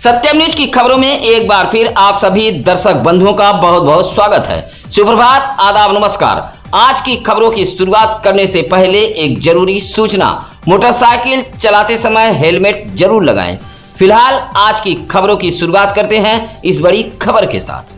सत्यम news की खबरों में एक बार फिर आप सभी दर्शक बंधुओं का बहुत बहुत स्वागत है। सुप्रभात, आदाब, नमस्कार। आज की खबरों की शुरुआत करने से पहले एक जरूरी सूचना, मोटरसाइकिल चलाते समय हेलमेट जरूर लगाएं। फिलहाल आज की खबरों की शुरुआत करते हैं इस बड़ी खबर के साथ।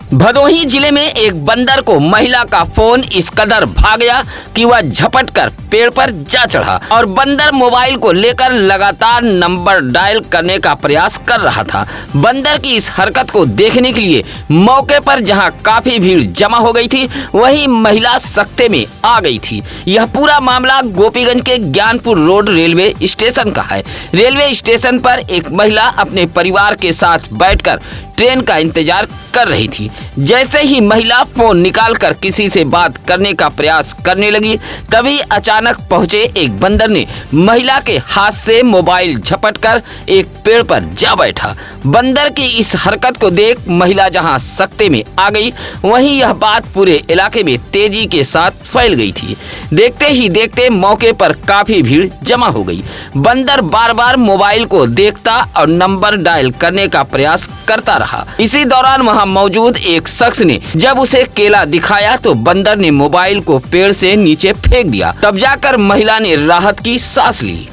भदोही जिले में एक बंदर को महिला का फोन इस कदर भा गया कि वह झपट कर पेड़ पर जा चढ़ा और बंदर मोबाइल को लेकर लगातार नंबर डायल करने का प्रयास कर रहा था। बंदर की इस हरकत को देखने के लिए मौके पर जहां काफी भीड़ जमा हो गई थी, वहीं महिला सख्ते में आ गई थी। यह पूरा मामला गोपीगंज के ज्ञानपुर रोड रेलवे स्टेशन का है। रेलवे स्टेशन पर एक महिला अपने परिवार के साथ बैठकर ट्रेन का इंतजार कर रही थी। जैसे ही महिला फोन निकालकर किसी से बात करने का प्रयास करने लगी, तभी अचानक पहुंचे एक बंदर ने महिला के हाथ से मोबाइल झपटकर एक पेड़ पर जा बैठा। बंदर की इस हरकत को देख महिला जहां सख्ते में आ गई, वहीं यह बात पूरे इलाके में तेजी के साथ फैल गई थी। देखते ही देखते मौके पर काफी भीड़ जमा हो गई। बंदर बार बार मोबाइल को देखता और नंबर डायल करने का प्रयास करता रहा। इसी दौरान वहां मौजूद एक शख्स ने जब उसे केला दिखाया तो बंदर ने मोबाइल को पेड़ से नीचे फेंक दिया। तब जाकर महिला ने राहत की सांस ली।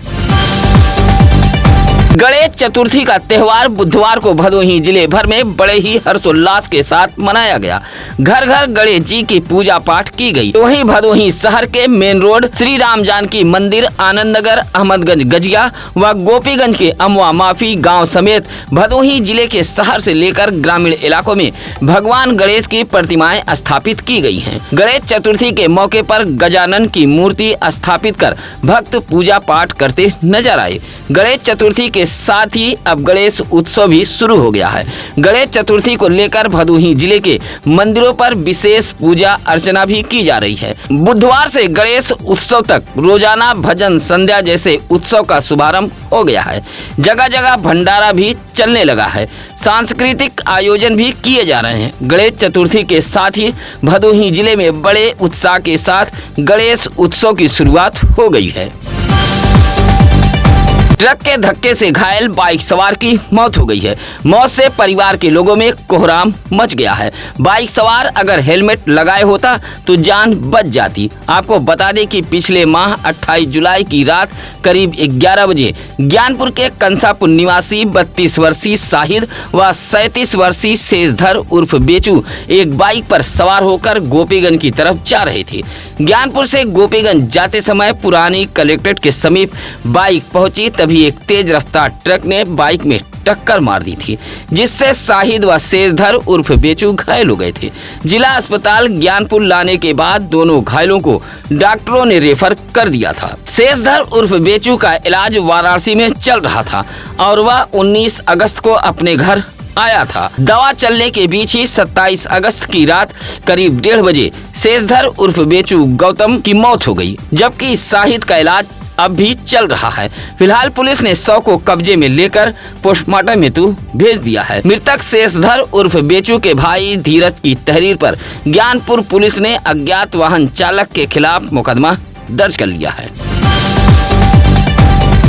गणेश चतुर्थी का त्योहार बुधवार को भदोही जिले भर में बड़े ही हर्षोल्लास के साथ मनाया गया। घर घर गणेश जी की पूजा पाठ की गई। वहीं भदोही शहर के मेन रोड श्री राम जानकी मंदिर, आनंद नगर, अहमदगंज गजिया व गोपीगंज के अमवा माफी गांव समेत भदोही जिले के शहर से लेकर ग्रामीण इलाकों में भगवान गणेश की प्रतिमाएं स्थापित की गई हैं। गणेश चतुर्थी के मौके पर गजानन की मूर्ति स्थापित कर भक्त पूजा पाठ करते नजर आए। गणेश चतुर्थी के साथ ही अब गणेश उत्सव भी शुरू हो गया है। गणेश चतुर्थी को लेकर भदोही जिले के मंदिरों पर विशेष पूजा अर्चना भी की जा रही है। बुधवार से गणेश उत्सव तक रोजाना भजन संध्या जैसे उत्सव का शुभारंभ हो गया है। जगह जगह भंडारा भी चलने लगा है। सांस्कृतिक आयोजन भी किए जा रहे हैं। गणेश चतुर्थी के साथ ही भदोही जिले में बड़े उत्साह के साथ गणेश उत्सव की शुरुआत हो गई है। ट्रक के धक्के से घायल बाइक सवार की मौत हो गई है। मौत से परिवार के लोगों में कोहराम मच गया है। बाइक सवार अगर हेलमेट लगाए होता तो जान बच जाती। आपको बता दें कि पिछले माह 28 जुलाई की रात करीब 11 बजे ज्ञानपुर के कंसापुर निवासी 32 वर्षीय शाहिद व 37 वर्षीय शेषधर उर्फ बेचू एक बाइक पर सवार होकर गोपीगंज की तरफ जा रहे थे। ज्ञानपुर से गोपीगंज जाते समय पुरानी कलेक्ट्रेट के समीप बाइक पहुंची, तभी एक तेज रफ्तार ट्रक ने बाइक में टक्कर मार दी थी, जिससे शाहिद व शेषधर उर्फ बेचू घायल हो गए थे। जिला अस्पताल ज्ञानपुर लाने के बाद दोनों घायलों को डॉक्टरों ने रेफर कर दिया था। शेषधर उर्फ बेचू का इलाज वाराणसी में चल रहा था और वह 19 अगस्त को अपने घर आया था। दवा चलने के बीच ही 27 अगस्त की रात करीब 1:30 बजे शेषधर उर्फ बेचू गौतम की मौत हो गई, जबकि शाहिद का इलाज अब भी चल रहा है। फिलहाल पुलिस ने शव को कब्जे में लेकर पोस्टमार्टम हेतु भेज दिया है। मृतक शेषधर उर्फ बेचू के भाई धीरज की तहरीर पर ज्ञानपुर पुलिस ने अज्ञात वाहन चालक के खिलाफ मुकदमा दर्ज कर लिया है।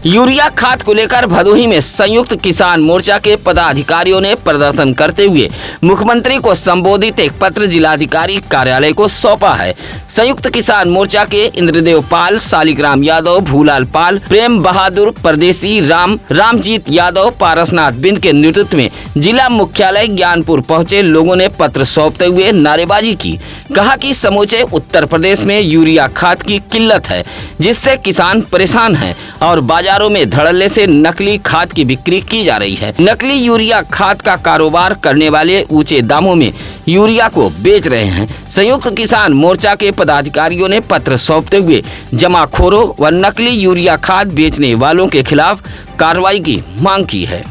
यूरिया खाद को लेकर भदोही में संयुक्त किसान मोर्चा के पदाधिकारियों ने प्रदर्शन करते हुए मुख्यमंत्री को संबोधित एक पत्र जिलाधिकारी कार्यालय को सौंपा है। संयुक्त किसान मोर्चा के इंद्रदेव पाल, शालिग्राम यादव, भूलाल पाल, प्रेम बहादुर परदेसी, रामजीत यादव, पारसनाथ बिंद के नेतृत्व में जिला मुख्यालय ज्ञानपुर पहुंचे लोगों ने पत्र सौंपते हुए नारेबाजी की। कहा कि समूचे उत्तर प्रदेश में यूरिया खाद की किल्लत है, जिससे किसान परेशान हैं और बाजारों में धड़ल्ले से नकली खाद की बिक्री की जा रही है। नकली यूरिया खाद का कारोबार करने वाले ऊंचे दामों में यूरिया को बेच रहे हैं। संयुक्त किसान मोर्चा के पदाधिकारियों ने पत्र सौंपते हुए जमाखोरों व नकली यूरिया खाद बेचने वालों के खिलाफ कार्रवाई की मांग की है।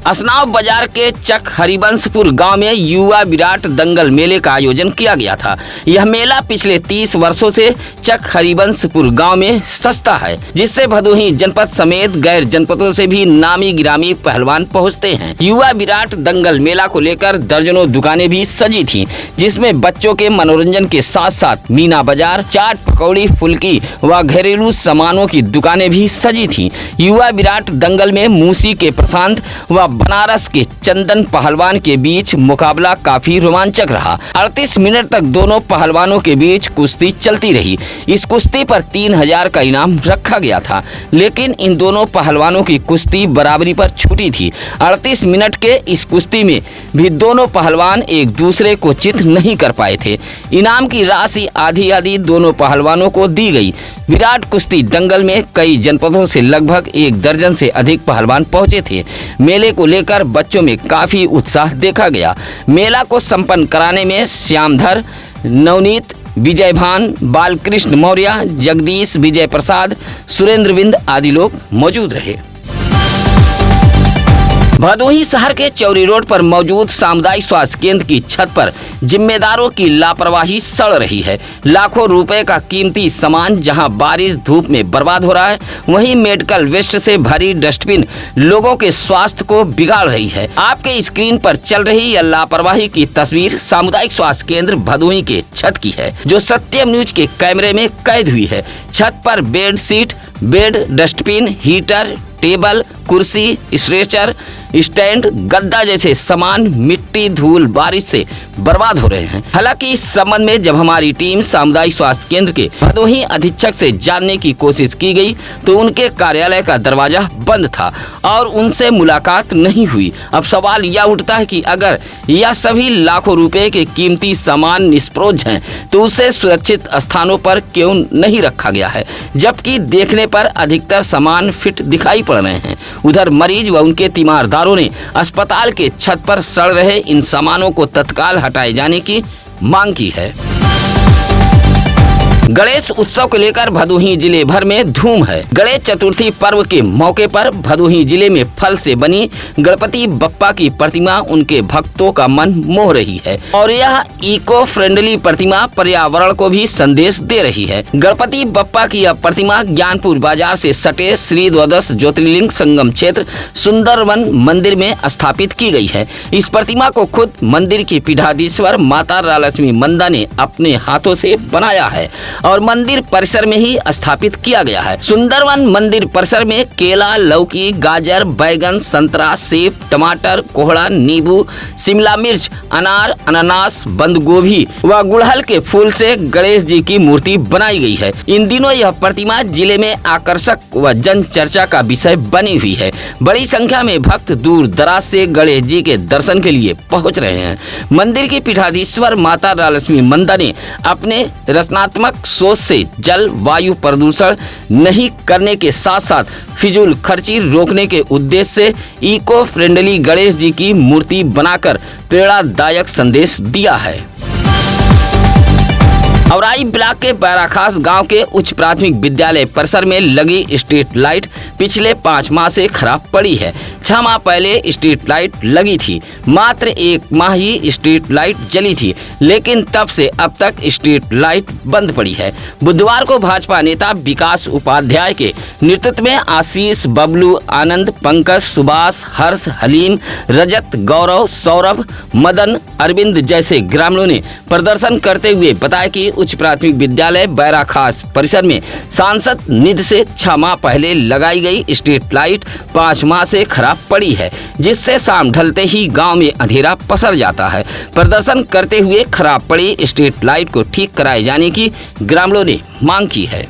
असनाव बाजार के चक हरिवंशपुर गांव में युवा विराट दंगल मेले का आयोजन किया गया था। यह मेला पिछले 30 वर्षों से चक हरिवंशपुर गांव में सजता है, जिससे भदोही जनपद समेत गैर जनपदों से भी नामी गिरामी पहलवान पहुंचते हैं। युवा विराट दंगल मेला को लेकर दर्जनों दुकानें भी सजी थीं, जिसमें बच्चों के मनोरंजन के साथ साथ मीना बाजार, चाट, पकौड़ी, फुल्की व घरेलू सामानों की दुकानें भी सजी थीं। युवा विराट दंगल में मूसी के प्रशांत व बनारस के चंदन पहलवान के बीच मुकाबला काफी रोमांचक रहा। 38 मिनट तक दोनों पहलवानों के बीच कुश्ती चलती रही। इस कुश्ती पर 3000 का इनाम रखा गया था, लेकिन इन दोनों पहलवानों की कुश्ती बराबरी पर छूटी थी। 38 मिनट के इस कुश्ती में भी दोनों पहलवान एक दूसरे को चित नहीं कर पाए थे। इनाम की राशि आधी आधी दोनों पहलवानों को दी गई। विराट कुश्ती दंगल में कई जनपदों से लगभग 1 दर्जन से अधिक पहलवान पहुंचे थे। मेले को लेकर बच्चों में काफी उत्साह देखा गया। मेला को संपन्न कराने में श्यामधर, नवनीत, विजय भान, बालकृष्ण मौर्य, जगदीश, विजय प्रसाद, सुरेंद्र बिंद आदि लोग मौजूद रहे। भदोही शहर के चौरी रोड पर मौजूद सामुदायिक स्वास्थ्य केंद्र की छत पर जिम्मेदारों की लापरवाही सड़ रही है। लाखों रुपए का कीमती सामान जहां बारिश धूप में बर्बाद हो रहा है, वहीं मेडिकल वेस्ट से भरी डस्टबिन लोगों के स्वास्थ्य को बिगाड़ रही है। आपके स्क्रीन पर चल रही यह लापरवाही की तस्वीर सामुदायिक स्वास्थ्य केंद्र भदोही के छत की है, जो सत्यम न्यूज के कैमरे में कैद हुई है। छत पर bed sheet, bed, dustbin, heater, table, कुर्सी, स्ट्रेचर, स्टैंड, गद्दा जैसे सामान मिट्टी, धूल, बारिश से बर्बाद हो रहे हैं। हालांकि इस संबंध में जब हमारी टीम सामुदायिक स्वास्थ्य केंद्र के भदोही अधीक्षक से जानने की कोशिश की गई तो उनके कार्यालय का दरवाजा बंद था और उनसे मुलाकात नहीं हुई। अब सवाल यह उठता है कि अगर यह सभी लाखों रुपए के कीमती सामान निष्प्रयोज हैं तो उसे सुरक्षित स्थानों पर क्यों नहीं रखा गया है, जबकि देखने पर अधिकतर सामान फिट दिखाई पड़ रहे हैं। उधर मरीज व उनके तीमारदारों ने अस्पताल के छत पर सड़ रहे इन सामानों को तत्काल हटाए जाने की मांग की है। गणेश उत्सव को लेकर भदोही जिले भर में धूम है। गणेश चतुर्थी पर्व के मौके पर भदोही जिले में फल से बनी गणपति बप्पा की प्रतिमा उनके भक्तों का मन मोह रही है और यह इको फ्रेंडली प्रतिमा पर्यावरण को भी संदेश दे रही है। गणपति बप्पा की यह प्रतिमा ज्ञानपुर बाजार से सटे श्री द्वादश ज्योतिर्लिंग संगम क्षेत्र सुंदरवन मंदिर में स्थापित की गई है। इस प्रतिमा को खुद मंदिर की पीठाधीश्वर माता रालक्ष्मी मंदा ने अपने हाथों से बनाया है और मंदिर परिसर में ही स्थापित किया गया है। सुंदरवन मंदिर परिसर में केला, लौकी, गाजर, बैगन, संतरा, सेब, टमाटर, कोहड़ा, नींबू, शिमला मिर्च, अनार, अनानास, बंद गोभी व गुड़हल के फूल से गणेश जी की मूर्ति बनाई गई है। इन दिनों यह प्रतिमा जिले में आकर्षक व जन चर्चा का विषय बनी हुई है। बड़ी संख्या में भक्त दूर दराज से गणेश जी के दर्शन के लिए पहुँच रहे हैं। मंदिर की पीठाधीश्वर माता रालक्ष्मी मंदा ने अपने रचनात्मक सोच से जल वायु प्रदूषण नहीं करने के साथ साथ फिजूल खर्ची रोकने के उद्देश्य से इको फ्रेंडली गणेश जी की मूर्ति बनाकर प्रेरणादायक संदेश दिया है। औराई ब्लॉक के बैराखास गांव के उच्च प्राथमिक विद्यालय परिसर में लगी स्ट्रीट लाइट पिछले 5 माह से खराब पड़ी है। 6 माह पहले स्ट्रीट लाइट लगी थी, मात्र 1 माह ही स्ट्रीट लाइट जली थी, लेकिन तब से अब तक स्ट्रीट लाइट बंद पड़ी है। बुधवार को भाजपा नेता विकास उपाध्याय के नेतृत्व में आशीष, बबलू, आनंद, पंकज, सुभाष, हर्ष, हलीम, रजत, गौरव, सौरभ, मदन, अरविंद जैसे ग्रामीणों ने प्रदर्शन करते हुए बताया कि उच्च प्राथमिक विद्यालय बैराखास परिसर में सांसद निधि से 6 माह पहले लगाई गई स्ट्रीट लाइट 5 माह से खराब पड़ी है, जिससे शाम ढलते ही गांव में अंधेरा पसर जाता है। प्रदर्शन करते हुए खराब पड़ी स्ट्रीट लाइट को ठीक कराए जाने की ग्रामीणों ने मांग की है।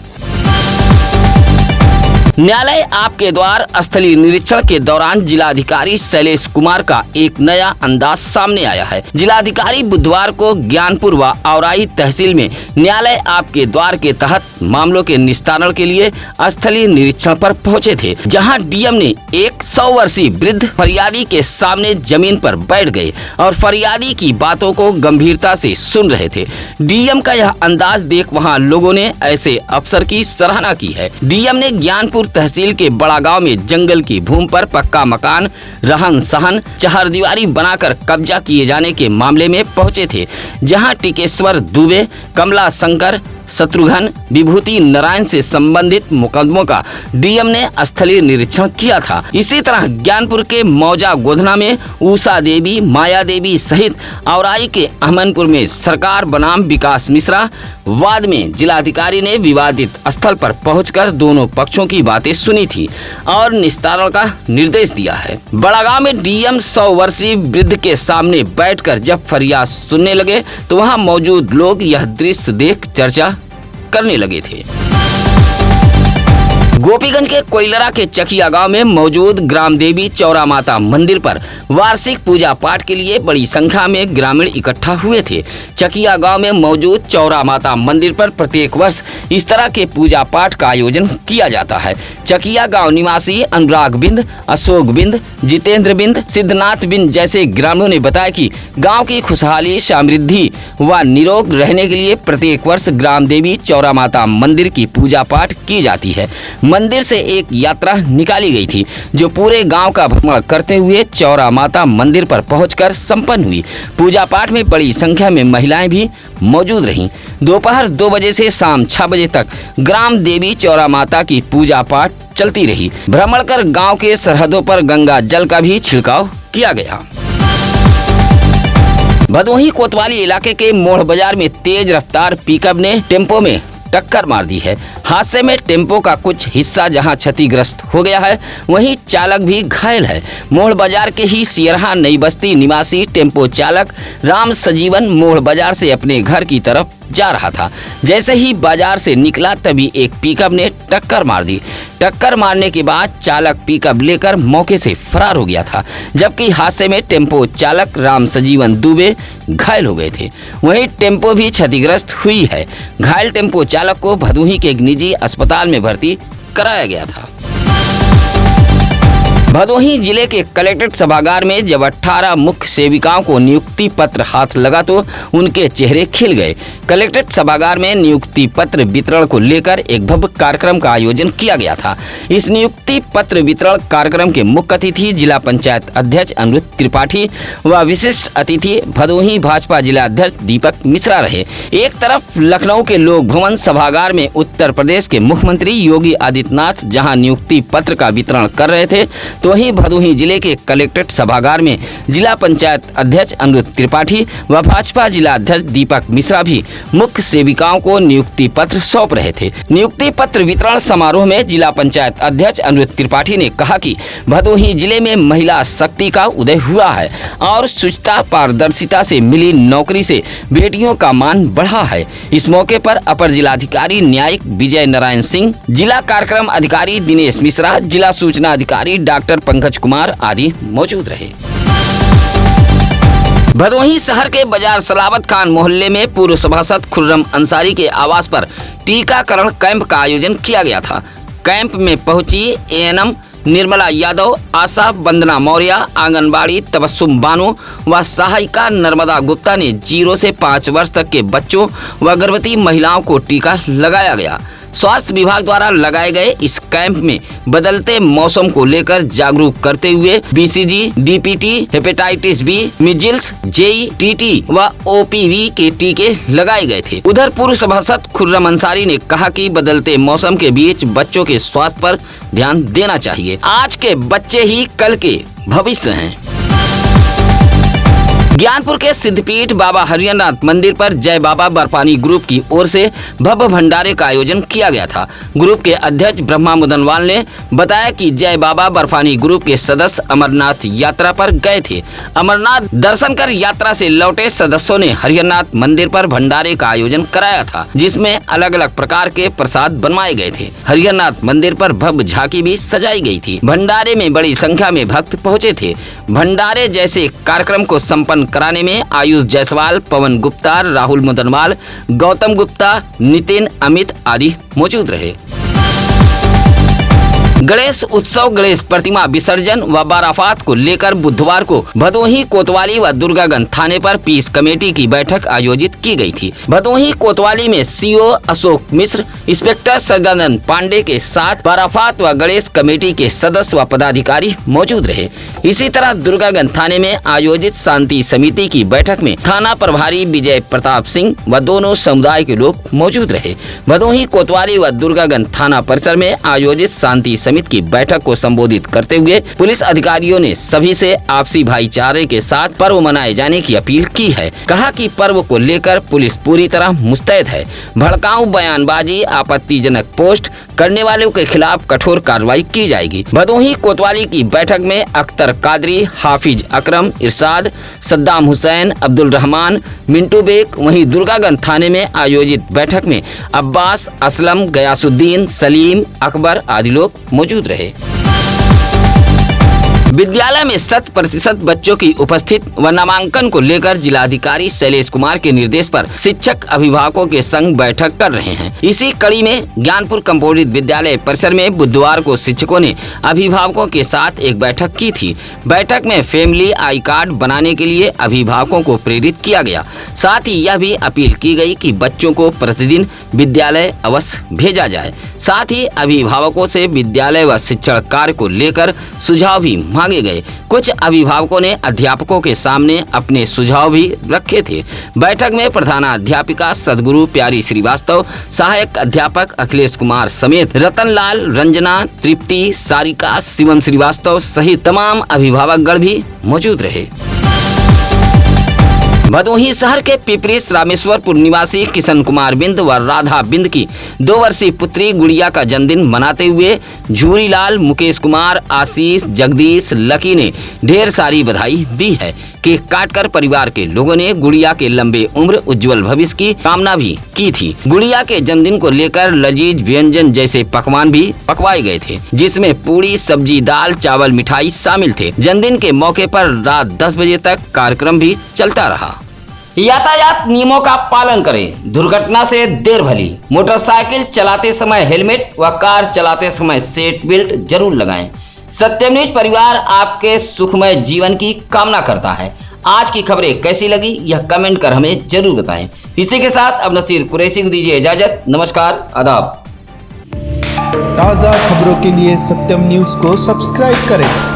न्यायालय आपके द्वार स्थलीय निरीक्षण के दौरान जिलाधिकारी शैलेश कुमार का एक नया अंदाज सामने आया है। जिलाधिकारी बुधवार को ज्ञानपुर व औराई तहसील में न्यायालय आपके द्वार के तहत मामलों के निस्तारण के लिए स्थलीय निरीक्षण पर पहुंचे थे, जहां डीएम ने एक 100 वर्षीय वृद्ध फरियादी के सामने जमीन पर बैठ गए और फरियादी की बातों को गंभीरता से सुन रहे थे। डीएम का यह अंदाज देख वहां लोगों ने ऐसे अफसर की सराहना की है। डीएम ने ज्ञानपुर तहसील के बड़ा गांव में जंगल की भूमि पर पक्का मकान, रहन सहन, चहारदीवारी बनाकर कब्जा किए जाने के मामले में पहुंचे थे, जहां टिकेश्वर दुबे, कमला शंकर, शत्रुघ्न, विभूति नारायण से संबंधित मुकदमों का डीएम ने स्थलीय निरीक्षण किया था। इसी तरह ज्ञानपुर के मौजा गोधना में उषा देवी, माया देवी सहित औराई के अहमदपुर में सरकार बनाम विकास मिश्रा वाद में जिलाधिकारी ने विवादित स्थल पर पहुंचकर दोनों पक्षों की बातें सुनी थी और निस्तारण का निर्देश दिया है। बड़ागांव में डीएम 100 वर्षीय वृद्ध के सामने बैठकर जब फरियाद सुनने लगे तो वहां मौजूद लोग यह दृश्य देख चर्चा करने लगे थे। गोपीगंज के कोइलरा के चकिया गांव में मौजूद ग्राम देवी चौरा माता मंदिर पर वार्षिक पूजा पाठ के लिए बड़ी संख्या में ग्रामीण इकट्ठा हुए थे। चकिया गांव में मौजूद चौरा माता मंदिर पर प्रत्येक वर्ष इस तरह के पूजा पाठ का आयोजन किया जाता है। चकिया गांव निवासी अनुराग बिंद, अशोक बिंद, जितेंद्र बिंद, सिद्धनाथ बिंद जैसे ग्रामीणों ने बताया कि गाँव की खुशहाली, समृद्धि व निरोग रहने के लिए प्रत्येक वर्ष ग्राम देवी चौरा माता मंदिर की पूजा पाठ की जाती है। मंदिर से एक यात्रा निकाली गई थी जो पूरे गांव का भ्रमण करते हुए चौरा माता मंदिर पर पहुंचकर संपन्न हुई। पूजा पाठ में बड़ी संख्या में महिलाएं भी मौजूद रहीं। दोपहर 2 बजे से शाम 6 बजे तक ग्राम देवी चौरा माता की पूजा पाठ चलती रही। भ्रमण कर गांव के सरहदों पर गंगा जल का भी छिड़काव किया गया। भदोही कोतवाली इलाके के मोड़ बाजार में तेज रफ्तार पिकअप ने टेम्पो में टक्कर मार दी है। हादसे में टेम्पो का कुछ हिस्सा जहां क्षतिग्रस्त हो गया है, वहीं चालक भी घायल है। मोड़ बाजार के ही सियरहा नई बस्ती निवासी टेम्पो चालक राम सजीवन मोड़ बाजार से अपने घर की तरफ जा रहा था। जैसे ही बाजार से निकला तभी एक पिकअप ने टक्कर मार दी। टक्कर मारने के बाद चालक पिकअप लेकर मौके से फरार हो गया था, जबकि हादसे में टेम्पो चालक राम सजीवन दुबे घायल हो गए थे। वहीं टेम्पो भी क्षतिग्रस्त हुई है। घायल टेम्पो चालक को भदोही के एक निजी अस्पताल में भर्ती कराया गया था। भदोही जिले के कलेक्ट्रेट सभागार में जब 18 मुख्य सेविकाओं को नियुक्ति पत्र हाथ लगा तो उनके चेहरे खिल गए। कलेक्ट्रेट सभागार में नियुक्ति पत्र वितरण को लेकर एक भव्य कार्यक्रम का आयोजन किया गया था। इस नियुक्ति पत्र वितरण कार्यक्रम के मुख्य अतिथि जिला पंचायत अध्यक्ष अनिरुद्ध त्रिपाठी व विशिष्ट अतिथि भदोही भाजपा जिला अध्यक्ष दीपक मिश्रा रहे। एक तरफ लखनऊ के लोक भवन सभागार में उत्तर प्रदेश के मुख्यमंत्री योगी आदित्यनाथ जहाँ नियुक्ति पत्र का वितरण कर रहे थे, तो वहीं भदोही जिले के कलेक्ट्रेट सभागार में जिला पंचायत अध्यक्ष अनिरुद्ध त्रिपाठी व भाजपा जिला अध्यक्ष दीपक मिश्रा भी मुख्य सेविकाओं को नियुक्ति पत्र सौंप रहे थे। नियुक्ति पत्र वितरण समारोह में जिला पंचायत अध्यक्ष अनिरुद्ध त्रिपाठी ने कहा कि भदोही जिले में महिला शक्ति का उदय हुआ है और शुचिता, पारदर्शिता से मिली नौकरी से बेटियों का मान बढ़ा है। इस मौके पर अपर जिलाधिकारी न्यायिक विजय नारायण सिंह, जिला कार्यक्रम अधिकारी दिनेश मिश्रा, जिला सूचना अधिकारी डॉक्टर पंकज कुमार आदि मौजूद रहे। भदोही शहर के बाजार सलावत खान मोहल्ले में पूर्व सभासद खुर्रम अंसारी के आवास पर टीकाकरण कैंप का आयोजन किया गया था। कैंप में पहुंची एएनएम निर्मला यादव, आशा वंदना मौर्य, आंगनबाड़ी तबस्सुम बानो व सहायिका नर्मदा गुप्ता ने 0 से 5 वर्ष तक के बच्चों व गर्भवती महिलाओं को टीका लगाया गया। स्वास्थ्य विभाग द्वारा लगाए गए इस कैंप में बदलते मौसम को लेकर जागरूक करते हुए BCG, DPT, hepatitis B, measles, JE, TT व ओपीवी के टीके लगाए गए थे। उधर पूर्व सभासद खुर्रम अंसारी ने कहा कि बदलते मौसम के बीच बच्चों के स्वास्थ्य पर ध्यान देना चाहिए। आज के बच्चे ही कल के भविष्य हैं। ज्ञानपुर के सिद्धपीठ बाबा हरिहरनाथ मंदिर पर जय बाबा बर्फानी ग्रुप की ओर से भव्य भंडारे का आयोजन किया गया था। ग्रुप के अध्यक्ष ब्रह्मा मुदनवाल ने बताया कि जय बाबा बर्फानी ग्रुप के सदस्य अमरनाथ यात्रा पर गए थे। अमरनाथ दर्शन कर यात्रा से लौटे सदस्यों ने हरिहरनाथ मंदिर पर भंडारे का आयोजन कराया था, जिसमें अलग अलग प्रकार के प्रसाद बनवाए गए थे। हरिहरनाथ मंदिर पर भव्य झांकी भी सजाई गई थी। भंडारे में बड़ी संख्या में भक्त पहुँचे थे। भंडारे जैसे कार्यक्रम को संपन्न कराने में आयुष जायसवाल, पवन गुप्ता, राहुल मुदनवाल, गौतम गुप्ता, नितिन, अमित आदि मौजूद रहे। गणेश उत्सव, गणेश प्रतिमा विसर्जन व बाराफात को लेकर बुधवार को भदोही कोतवाली व दुर्गागंज थाने पर पीस कमेटी की बैठक आयोजित की गई थी। भदोही कोतवाली में सीओ अशोक मिश्र, इंस्पेक्टर सदानंद पांडे के साथ बाराफात व गणेश कमेटी के सदस्य व पदाधिकारी मौजूद रहे। इसी तरह दुर्गागंज थाने में आयोजित शांति समिति की बैठक में थाना प्रभारी विजय प्रताप सिंह व दोनों समुदाय के लोग मौजूद रहे। भदोही कोतवाली व दुर्गागंज थाना परिसर में आयोजित शांति समिति की बैठक को संबोधित करते हुए पुलिस अधिकारियों ने सभी से आपसी भाईचारे के साथ पर्व मनाए जाने की अपील की है। कहा कि पर्व को लेकर पुलिस पूरी तरह मुस्तैद है। भड़काऊ बयानबाजी, आपत्तिजनक पोस्ट करने वालों के खिलाफ कठोर कार्रवाई की जाएगी। भदोही कोतवाली की बैठक में अख्तर कादरी, हाफिज अकरम, इरशाद, सद्दाम हुसैन, अब्दुल रहमान, मिंटू बेग, वहीं दुर्गागंज थाने में आयोजित बैठक में अब्बास, असलम, गयासुद्दीन, सलीम, अकबर आदि लोग मौजूद रहे। विद्यालय में 100% बच्चों की उपस्थित व नामांकन को लेकर जिलाधिकारी शैलेश कुमार के निर्देश पर शिक्षक अभिभावकों के संग बैठक कर रहे हैं। इसी कड़ी में ज्ञानपुर कंपोजिट विद्यालय परिसर में बुधवार को शिक्षकों ने अभिभावकों के साथ एक बैठक की थी। बैठक में फैमिली आई कार्ड बनाने के लिए अभिभावकों को प्रेरित किया गया। साथ ही यह भी अपील की गई कि बच्चों को प्रतिदिन विद्यालय अवश्य भेजा जाए। साथ ही अभिभावकों से विद्यालय व शिक्षण कार्य को लेकर सुझाव भी मांगे गए। कुछ अभिभावकों ने अध्यापकों के सामने अपने सुझाव भी रखे थे। बैठक में प्रधानाध्यापिका सदगुरु प्यारी श्रीवास्तव, सहायक अध्यापक अखिलेश कुमार समेत रतनलाल, रंजना, तृप्ति, सारिका, शिवम श्रीवास्तव सहित तमाम अभिभावकगण भी मौजूद रहे। भदोही शहर के पिपरिस रामेश्वरपुर निवासी किशन कुमार बिंद व राधा बिंद की 2 वर्षीय पुत्री गुड़िया का जन्मदिन मनाते हुए झूरीलाल, मुकेश कुमार, आशीष, जगदीश, लकी ने ढेर सारी बधाई दी है। केक काटकर परिवार के लोगों ने गुड़िया के लंबे उम्र, उज्जवल भविष्य की कामना भी की थी। गुड़िया के जन्मदिन को लेकर लजीज व्यंजन जैसे पकवान भी पकवाए गए थे, जिसमें पूरी, सब्जी, दाल, चावल, मिठाई शामिल थे। जन्मदिन के मौके पर रात 10 बजे तक कार्यक्रम भी चलता रहा। यातायात नियमों का पालन करें, दुर्घटना से देर भली। मोटरसाइकिल चलाते समय हेलमेट व कार चलाते समय सीट बेल्ट जरूर लगाएं। सत्यम न्यूज परिवार आपके सुखमय जीवन की कामना करता है। आज की खबरें कैसी लगी यह कमेंट कर हमें जरूर बताएं। इसी के साथ अब नसीर कुरैशी को दीजिए इजाजत। नमस्कार, आदाब। ताज़ा खबरों के लिए सत्यम न्यूज को सब्सक्राइब करें।